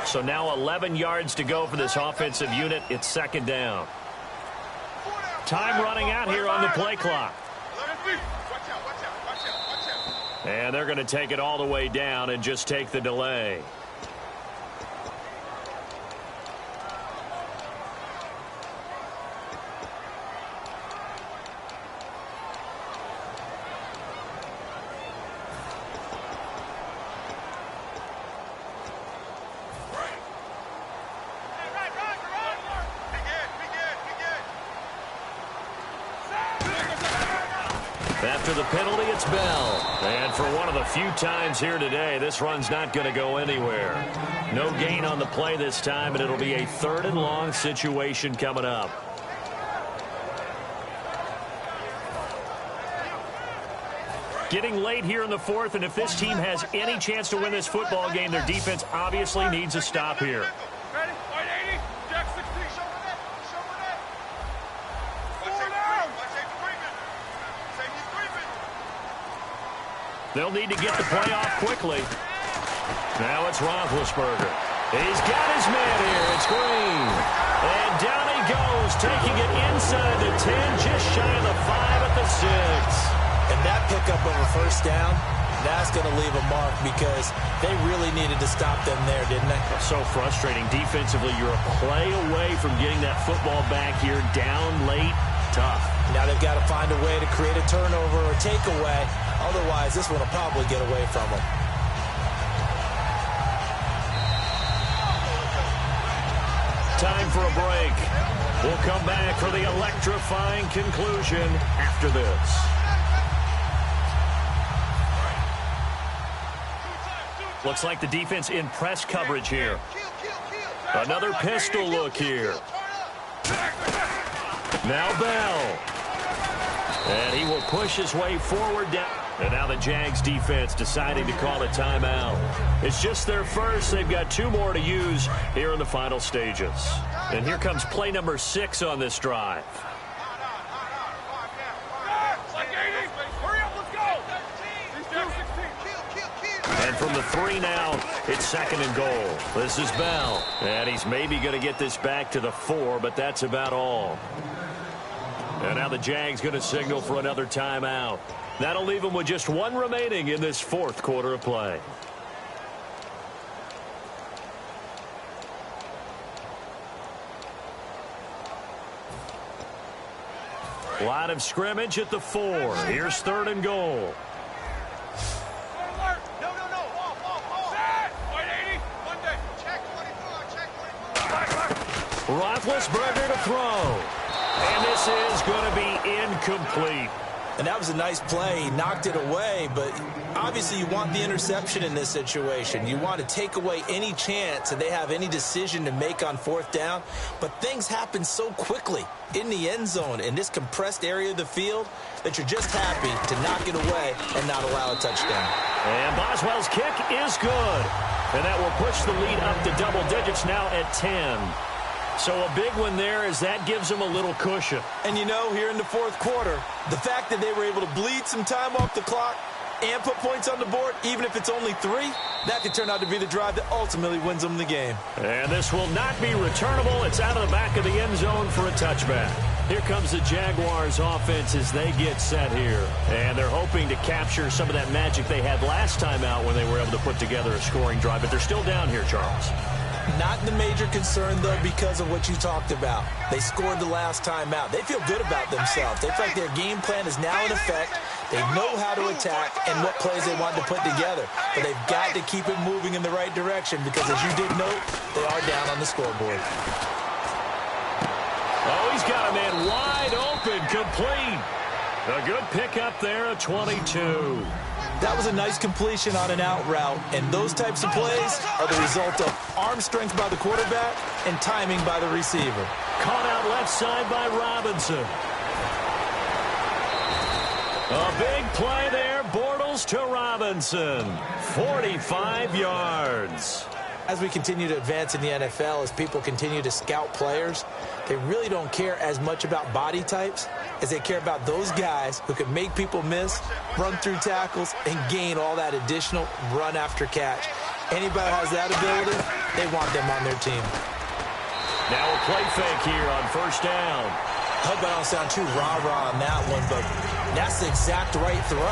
So now 11 yards to go for this offensive unit. It's second down. Time running out here on the play clock. And they're going to take it all the way down and just take the delay. After the penalty, it's Bell. And for one of the few times here today, this run's not going to go anywhere. No gain on the play this time, and it'll be a third and long situation coming up. Getting late here in the fourth, and if this team has any chance to win this football game, their defense obviously needs a stop here. They'll need to get the play off quickly. Now it's Roethlisberger. He's got his man here. It's Green. And down he goes, taking it inside the 10, just shy of the 5 at the 6. And that pickup of a first down, that's going to leave a mark because they really needed to stop them there, didn't they? So frustrating. Defensively, you're a play away from getting that football back here down late. Tough. Now they've got to find a way to create a turnover or takeaway. Otherwise, this one will probably get away from them. Time for a break. We'll come back for the electrifying conclusion after this. Looks like the defense in press coverage here. Another pistol look here. Now Bell. And he will push his way forward down. And now the Jags defense deciding to call a timeout. It's just their first. They've got 2 more to use here in the final stages. And here comes play number 6 on this drive. And from the 3 now, it's second and goal. This is Bell. And he's maybe going to get this back to the 4, but that's about all. And now the Jags going to signal for another timeout. That'll leave them with just 1 remaining in this fourth quarter of play. Line of scrimmage at the 4. Here's third and goal. Roethlisberger to throw. And this is going to be incomplete. And that was a nice play. He knocked it away, but obviously you want the interception in this situation. You want to take away any chance that they have any decision to make on fourth down. But things happen so quickly in the end zone in this compressed area of the field that you're just happy to knock it away and not allow a touchdown. And Boswell's kick is good. And that will push the lead up to double digits now at 10. So a big one there as that gives them a little cushion. And you know, here in the fourth quarter, the fact that they were able to bleed some time off the clock and put points on the board, even if it's only 3, that could turn out to be the drive that ultimately wins them the game. And this will not be returnable. It's out of the back of the end zone for a touchback. Here comes the Jaguars offense as they get set here. And they're hoping to capture some of that magic they had last time out when they were able to put together a scoring drive. But they're still down here, Charles. Not the major concern, though, because of what you talked about. They scored the last time out. They feel good about themselves. They feel like their game plan is now in effect. They know how to attack and what plays they want to put together. But they've got to keep it moving in the right direction because, as you did note, they are down on the scoreboard. Oh, he's got a man wide open, complete. A good pickup there at 22. That was a nice completion on an out route, and those types of plays are the result of arm strength by the quarterback and timing by the receiver. Caught out left side by Robinson. A big play there, Bortles to Robinson. 45 yards. As we continue to advance in the NFL, as people continue to scout players, they really don't care as much about body types as they care about those guys who can make people miss, run through tackles, and gain all that additional run after catch. Anybody who has that ability, they want them on their team. Now a play fake here on first down. I hope I don't sound too rah-rah on that one, but that's the exact right throw.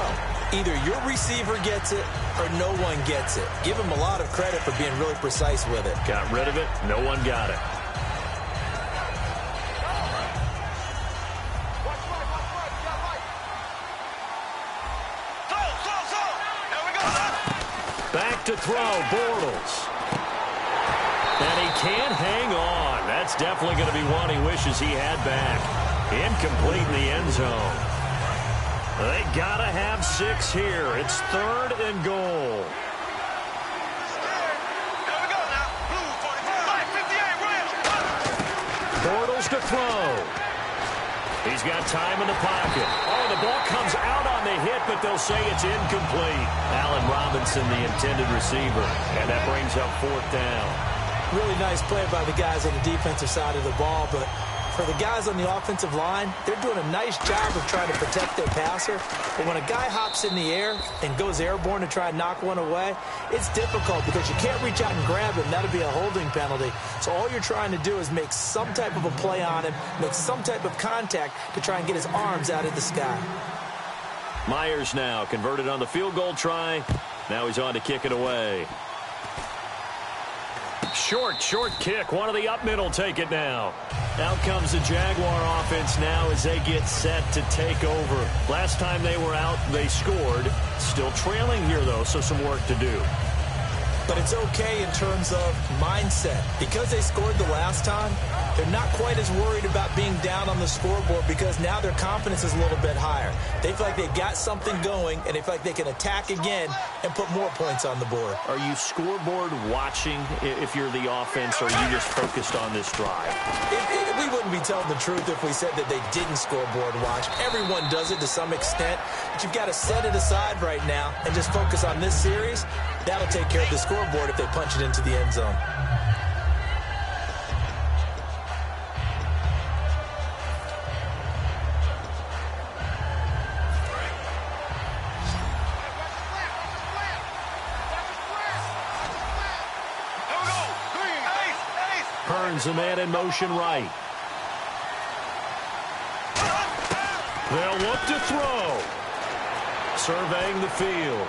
Either your receiver gets it or no one gets it. Give him a lot of credit for being really precise with it. Got rid of it. No one got it. Back to throw, Bortles. And he can't hang on. That's definitely going to be one he wishes he had back. Incomplete in the end zone. They got to have 6 here. It's 3rd and goal. Bortles to throw. He's got time in the pocket. Oh, the ball comes out on the hit, but they'll say it's incomplete. Allen Robinson, the intended receiver. And that brings up 4th down. Really nice play by the guys on the defensive side of the ball, but for the guys on the offensive line, they're doing a nice job of trying to protect their passer. But when a guy hops in the air and goes airborne to try and knock one away, it's difficult because you can't reach out and grab him. That'll be a holding penalty. So all you're trying to do is make some type of a play on him, make some type of contact to try and get his arms out of the sky. Myers now converted on the field goal try. Now he's on to kick it away. Short kick. One of the up middle take it now. Out comes the Jaguar offense now as they get set to take over. Last time they were out, they scored. Still trailing here, though, so some work to do. But it's okay in terms of mindset. Because they scored the last time, they're not quite as worried about being down on the scoreboard because now their confidence is a little bit higher. They feel like they've got something going, and they feel like they can attack again and put more points on the board. Are you scoreboard watching if you're the offense, or are you just focused on this drive? We wouldn't be telling the truth if we said that they didn't scoreboard watch. Everyone does it to some extent, but you've got to set it aside right now and just focus on this series. That'll take care of the scoreboard if they punch it into the end zone. Hearns, a man in motion right. They'll look to throw. Surveying the field.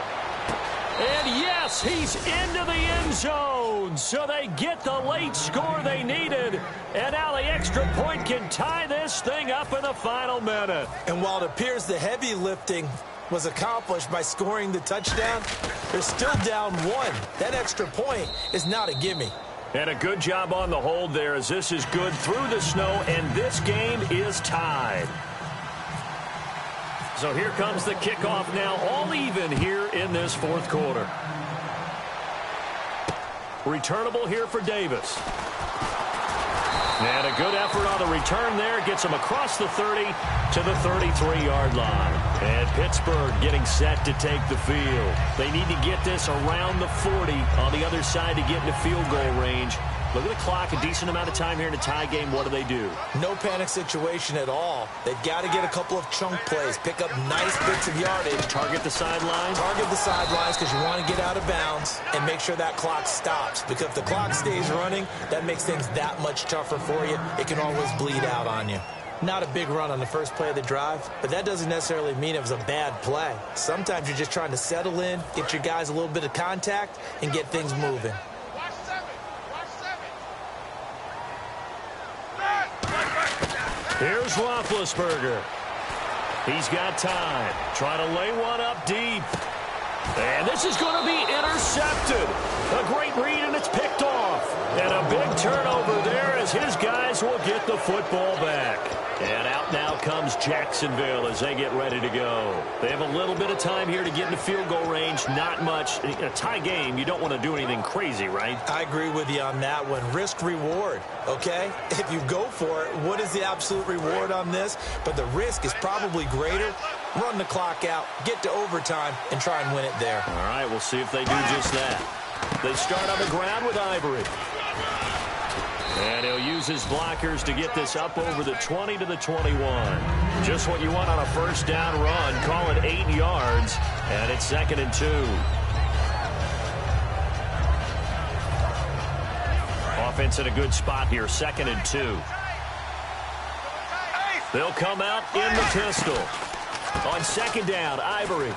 And yes, he's into the end zone. So they get the late score they needed. And now the extra point can tie this thing up in the final minute. And while it appears the heavy lifting was accomplished by scoring the touchdown, they're still down 1. That extra point is not a gimme. And a good job on the hold there as this is good through the snow, and this game is tied. So here comes the kickoff now, all even here in this fourth quarter. Returnable here for Davis. And a good effort on the return there. Gets him across the 30 to the 33-yard line. And Pittsburgh getting set to take the field. They need to get this around the 40 on the other side to get into field goal range. Look at the clock, a decent amount of time here in a tie game. What do? No panic situation at all. They've got to get a couple of chunk plays, pick up nice bits of yardage. Target the sidelines? Target the sidelines because you want to get out of bounds and make sure that clock stops. Because if the clock stays running, that makes things that much tougher for you. It can always bleed out on you. Not a big run on the first play of the drive, but that doesn't necessarily mean it was a bad play. Sometimes you're just trying to settle in, get your guys a little bit of contact, and get things moving. Here's Roethlisberger. He's got time. Trying to lay one up deep. And this is going to be intercepted. A great read, and it's picked off. And a big turnover there as his guys will get the football back. And out now comes Jacksonville as they get ready to go. They have a little bit of time here to get into field goal range. Not much. In a tie game, you don't want to do anything crazy, right? I agree with you on that one. Risk-reward, okay? If you go for it, what is the absolute reward on this? But the risk is probably greater. Run the clock out, get to overtime, and try and win it there. All right, we'll see if they do just that. They start on the ground with Ivory. And he'll use his blockers to get this up over the 20 to the 21. Just what you want on a first down run. Call it 8 yards, and it's 2nd and 2. Offense in a good spot here, 2nd and 2. They'll come out in the pistol. On 2nd down, Ivory.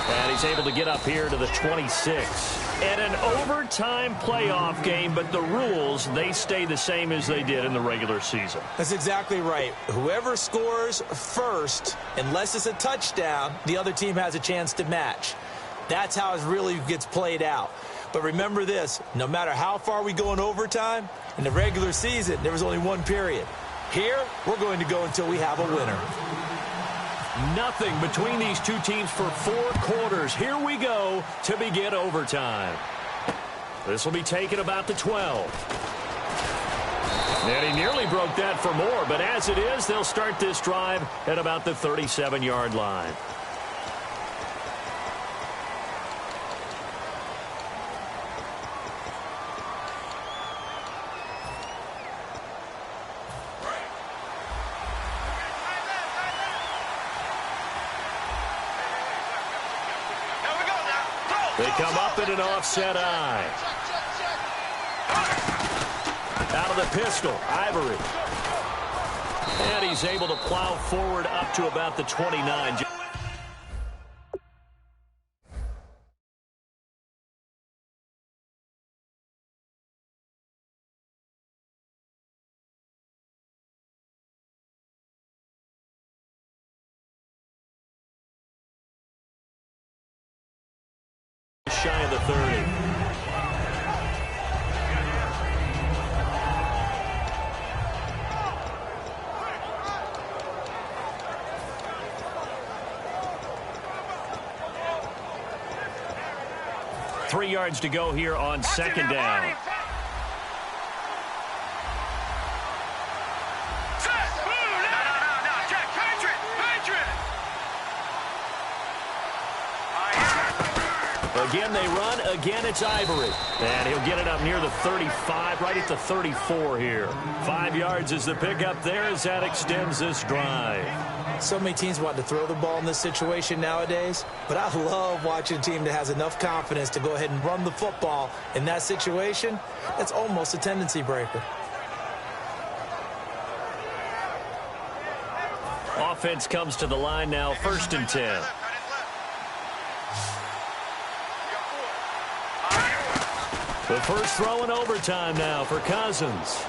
And he's able to get up here to the 26. And an overtime playoff game, but the rules, they stay the same as they did in the regular season. That's exactly right. Whoever scores first, unless it's a touchdown, the other team has a chance to match. That's how it really gets played out. But remember this, no matter how far we go in overtime, in the regular season, there was only one period. Here, we're going to go until we have a winner. Nothing between these two teams for 4 quarters. Here we go to begin overtime. This will be taken about the 12. And he nearly broke that for more, but as it is, they'll start this drive at about the 37-yard line. They come up in an offset eye. Out of the pistol, Ivory. And he's able to plow forward up to about the 29. Shy of the 30. Three yards to go here on 2nd down. Again, they run. Again, it's Ivory. And he'll get it up near the 35, right at the 34 here. 5 yards is the pickup there as that extends this drive. So many teams want to throw the ball in this situation nowadays, but I love watching a team that has enough confidence to go ahead and run the football in that situation. That's almost a tendency breaker. Offense comes to the line now, 1st and 10. The first throw in overtime now for Cousins.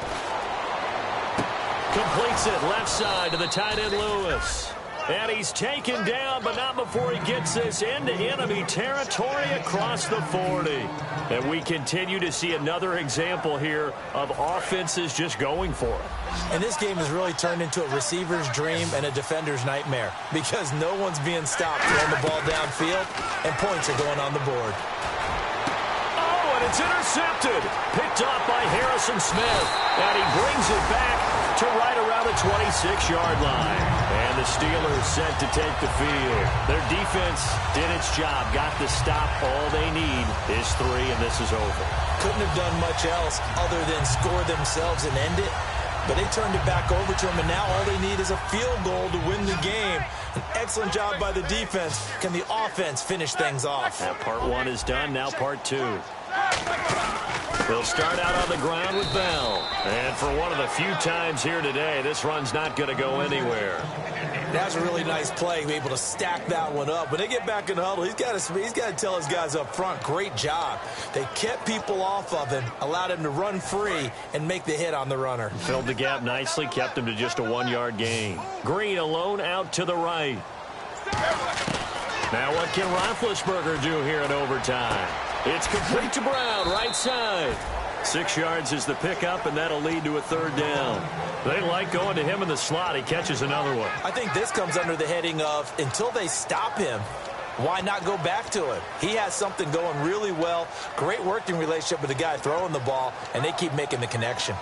Completes it left side to the tight end Lewis. And he's taken down, but not before he gets this into enemy territory across the 40. And we continue to see another example here of offenses just going for it. And this game has really turned into a receiver's dream and a defender's nightmare because no one's being stopped throwing the ball downfield, and points are going on the board. Oh, and it's intercepted. Picked off by Harrison Smith. And he brings it back to right around the 26-yard line. And the Steelers set to take the field. Their defense did its job, got the stop. All they need is 3, and this is over. Couldn't have done much else other than score themselves and end it. But they turned it back over to him, and now all they need is a field goal to win the game. An excellent job by the defense. Can the offense finish things off? That part 1 is done, now part 2. They'll start out on the ground with Bell. And for one of the few times here today, this run's not going to go anywhere. That was a really nice play, be able to stack that one up. When they get back in the huddle, he's got to tell his guys up front, great job. They kept people off of him, allowed him to run free, and make the hit on the runner. Filled the gap nicely, kept him to just a 1-yard gain. Green alone out to the right. Now what can Roethlisberger do here in overtime? It's complete to Brown, right side. 6 yards is the pickup, and that'll lead to a 3rd down. They like going to him in the slot. He catches another one. I think this comes under the heading of until they stop him, why not go back to him? He has something going really well. Great working relationship with the guy throwing the ball, and they keep making the connection.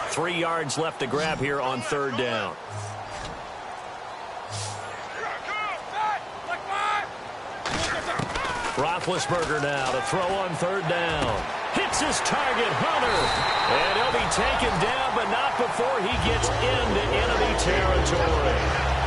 Three yards left to grab here on 3rd down. Roethlisberger now to throw on 3rd down. Hits his target, Hunter. And he'll be taken down, but not before he gets into enemy territory.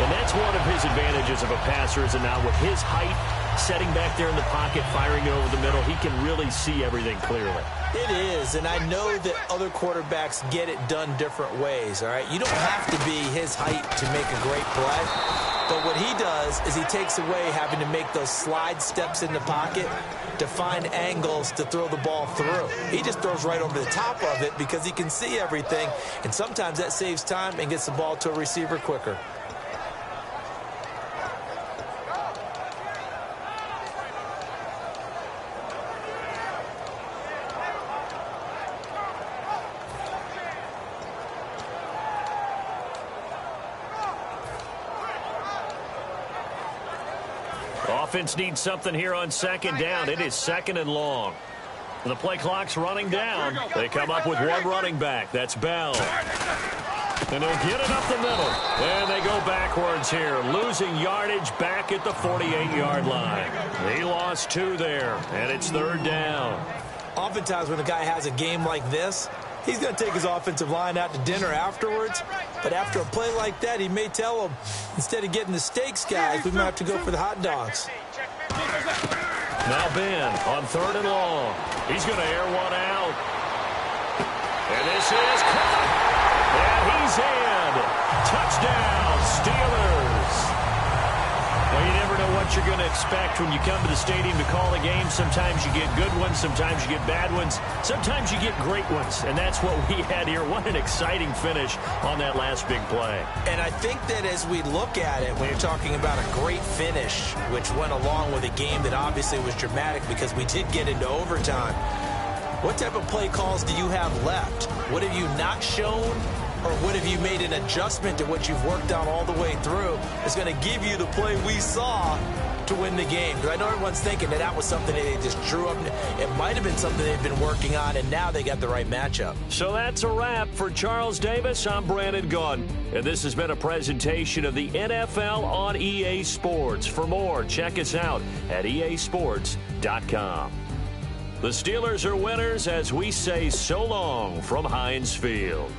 And that's one of his advantages of a passer, is now with his height, setting back there in the pocket, firing it over the middle, he can really see everything clearly. It is, and I know that other quarterbacks get it done different ways, all right? You don't have to be his height to make a great play, but what he does is he takes away having to make those slide steps in the pocket to find angles to throw the ball through. He just throws right over the top of it because he can see everything, and sometimes that saves time and gets the ball to a receiver quicker. Offense needs something here on 2nd down. It is 2nd and long. The play clock's running down. They come up with one running back. That's Bell. And they'll get it up the middle. And they go backwards here, losing yardage back at the 48-yard line. He lost 2 there, and it's 3rd down. Oftentimes when the guy has a game like this, he's going to take his offensive line out to dinner afterwards. But after a play like that, he may tell them, instead of getting the steaks, guys, we might have to go for the hot dogs. Now Ben on 3rd and long. He's going to air one out. And this is caught. And he's in. Touchdown, Steelers. Well, you never know what you're going to expect when you come to the stadium to call a game. Sometimes you get good ones. Sometimes you get bad ones. Sometimes you get great ones. And that's what we had here. What an exciting finish on that last big play. And I think that as we look at it, when you're talking about a great finish, which went along with a game that obviously was dramatic because we did get into overtime, what type of play calls do you have left? What have you not shown? Or what have you made an adjustment to what you've worked on all the way through is going to give you the play we saw to win the game? Because I know everyone's thinking that was something that they just drew up. It might have been something they've been working on, and now they got the right matchup. So that's a wrap for Charles Davis. I'm Brandon Gunn, and this has been a presentation of the NFL on EA Sports. For more, check us out at easports.com. The Steelers are winners as we say so long from Heinz Field.